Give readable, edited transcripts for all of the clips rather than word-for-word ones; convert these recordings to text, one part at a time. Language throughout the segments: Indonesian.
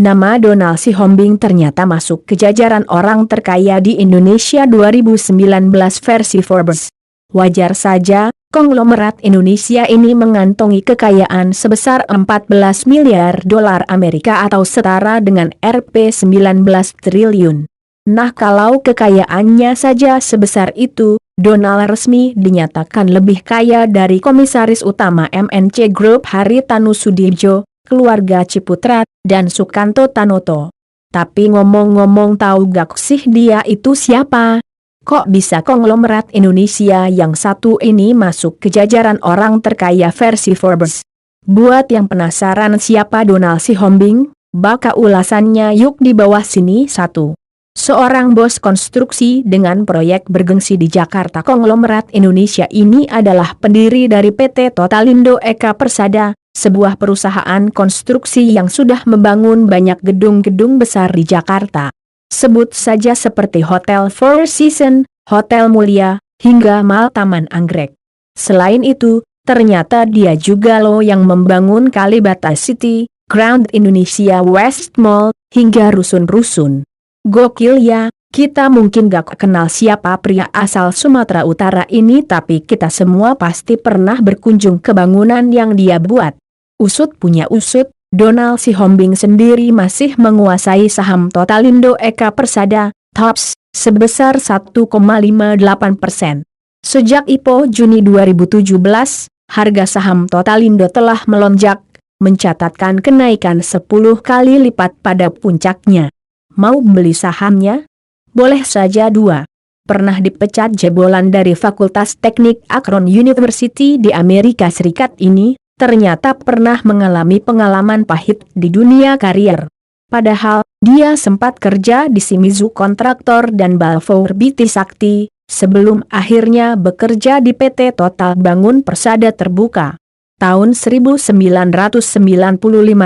Nama Donald Sihombing ternyata masuk ke jajaran orang terkaya di Indonesia 2019 versi Forbes. Wajar saja, konglomerat Indonesia ini mengantongi kekayaan sebesar 14 miliar dolar Amerika atau setara dengan Rp 19 triliun. Nah, kalau kekayaannya saja sebesar itu, Donald resmi dinyatakan lebih kaya dari Komisaris Utama MNC Group Haritanu Sudibjo, keluarga Ciputra, dan Sukanto Tanoto. Tapi ngomong-ngomong, tahu gak sih dia itu siapa? Kok bisa konglomerat Indonesia yang satu ini masuk ke jajaran orang terkaya versi Forbes? Buat yang penasaran siapa Donald Sihombing, baka ulasannya yuk di bawah sini. 1. Seorang bos konstruksi dengan proyek bergengsi di Jakarta. Konglomerat Indonesia ini adalah pendiri dari PT Totalindo Eka Persada, sebuah perusahaan konstruksi yang sudah membangun banyak gedung-gedung besar di Jakarta. Sebut saja seperti Hotel Four Seasons, Hotel Mulia, hingga Mall Taman Anggrek. Selain itu, ternyata dia juga loh yang membangun Kalibata City, Grand Indonesia West Mall, hingga rusun-rusun. Gokil ya, kita mungkin gak kenal siapa pria asal Sumatera Utara ini, tapi kita semua pasti pernah berkunjung ke bangunan yang dia buat. Usut punya usut, Donald Sihombing sendiri masih menguasai saham Totalindo Eka Persada, TOPS, sebesar 1,58%. Sejak IPO Juni 2017, harga saham Totalindo telah melonjak, mencatatkan kenaikan 10 kali lipat pada puncaknya. Mau beli sahamnya? Boleh saja. 2. Pernah dipecat jebolan dari Fakultas Teknik Akron University di Amerika Serikat ini, ternyata pernah mengalami pengalaman pahit di dunia karier. Padahal, dia sempat kerja di Shimizu Kontraktor dan Balfour Beatty Sakti, sebelum akhirnya bekerja di PT Total Bangun Persada Terbuka. Tahun 1995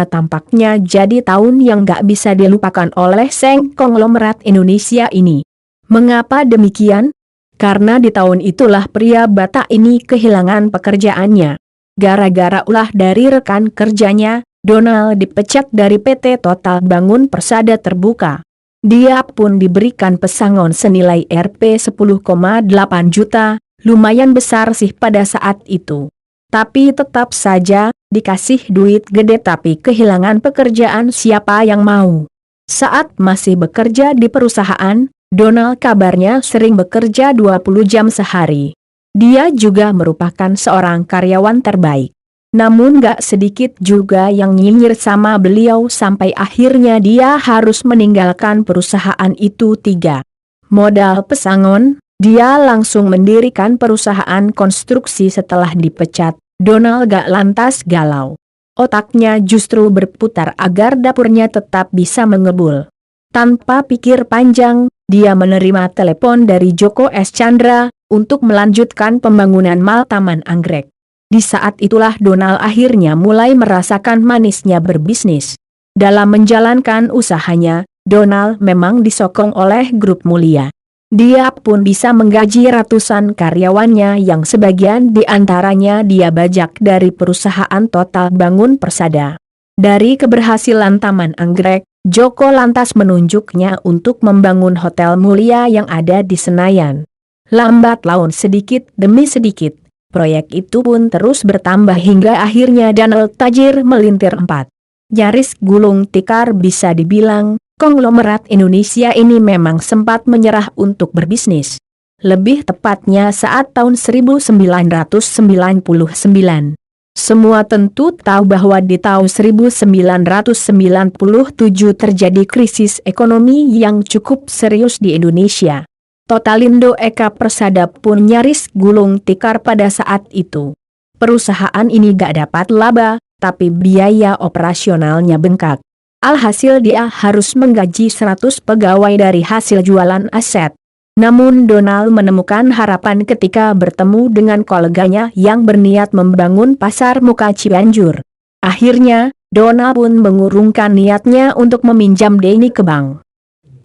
tampaknya jadi tahun yang gak bisa dilupakan oleh Seng konglomerat Indonesia ini. Mengapa demikian? Karena di tahun itulah pria Batak ini kehilangan pekerjaannya. Gara-gara ulah dari rekan kerjanya, Donald dipecat dari PT Total Bangun Persada Terbuka. Dia pun diberikan pesangon senilai Rp 10,8 juta, lumayan besar sih pada saat itu. Tapi tetap saja, dikasih duit gede tapi kehilangan pekerjaan siapa yang mau. Saat masih bekerja di perusahaan, Donald kabarnya sering bekerja 20 jam sehari. Dia juga merupakan seorang karyawan terbaik. Namun gak sedikit juga yang nyinyir sama beliau sampai akhirnya dia harus meninggalkan perusahaan itu. 3. Modal pesangon, dia langsung mendirikan perusahaan konstruksi setelah dipecat. Donald gak lantas galau. Otaknya justru berputar agar dapurnya tetap bisa mengebul. Tanpa pikir panjang, dia menerima telepon dari Joko S. Chandra untuk melanjutkan pembangunan Mall Taman Anggrek. Di saat itulah Donald akhirnya mulai merasakan manisnya berbisnis. Dalam menjalankan usahanya, Donald memang disokong oleh grup Mulia. Dia pun bisa menggaji ratusan karyawannya yang sebagian di antaranya dia bajak dari perusahaan Total Bangun Persada. Dari keberhasilan Taman Anggrek, Joko lantas menunjuknya untuk membangun Hotel Mulia yang ada di Senayan. Lambat laun sedikit demi sedikit, proyek itu pun terus bertambah hingga akhirnya Donald tajir melintir 4. Nyaris gulung tikar bisa dibilang. Konglomerat Indonesia ini memang sempat menyerah untuk berbisnis. Lebih tepatnya saat tahun 1999. Semua tentu tahu bahwa di tahun 1997 terjadi krisis ekonomi yang cukup serius di Indonesia. Totalindo Eka Persada pun nyaris gulung tikar pada saat itu. Perusahaan ini gak dapat laba, tapi biaya operasionalnya bengkak. Alhasil dia harus menggaji 100 pegawai dari hasil jualan aset. Namun Donald menemukan harapan ketika bertemu dengan koleganya yang berniat membangun pasar muka Cianjur. Akhirnya, Donald pun mengurungkan niatnya untuk meminjam dana ke bank.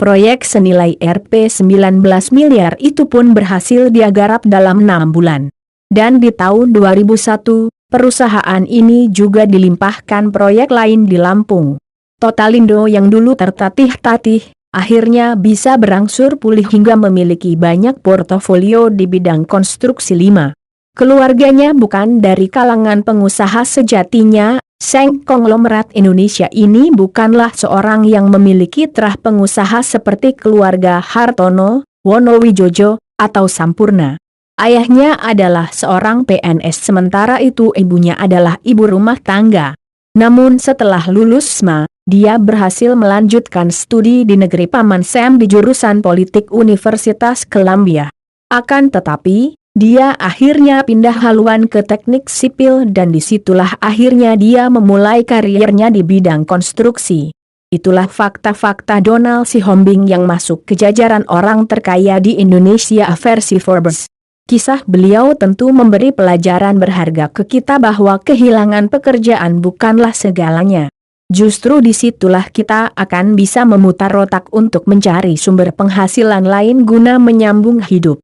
Proyek senilai Rp 19 miliar itu pun berhasil dia garap dalam 6 bulan. Dan di tahun 2001, perusahaan ini juga dilimpahkan proyek lain di Lampung. Totalindo yang dulu tertatih-tatih, akhirnya bisa berangsur pulih hingga memiliki banyak portofolio di bidang konstruksi 5. Keluarganya bukan dari kalangan pengusaha sejatinya. Seng konglomerat Indonesia ini bukanlah seorang yang memiliki terah pengusaha seperti keluarga Hartono, Wonowijojo, atau Sampurna. Ayahnya adalah seorang PNS, sementara itu ibunya adalah ibu rumah tangga. Namun setelah lulus SMA, dia berhasil melanjutkan studi di negeri Paman Sam di jurusan Politik Universitas Columbia. Akan tetapi, dia akhirnya pindah haluan ke teknik sipil dan disitulah akhirnya dia memulai karirnya di bidang konstruksi. Itulah fakta-fakta Donald Sihombing yang masuk ke jajaran orang terkaya di Indonesia versi Forbes. Kisah beliau tentu memberi pelajaran berharga ke kita bahwa kehilangan pekerjaan bukanlah segalanya. Justru disitulah kita akan bisa memutar otak untuk mencari sumber penghasilan lain guna menyambung hidup.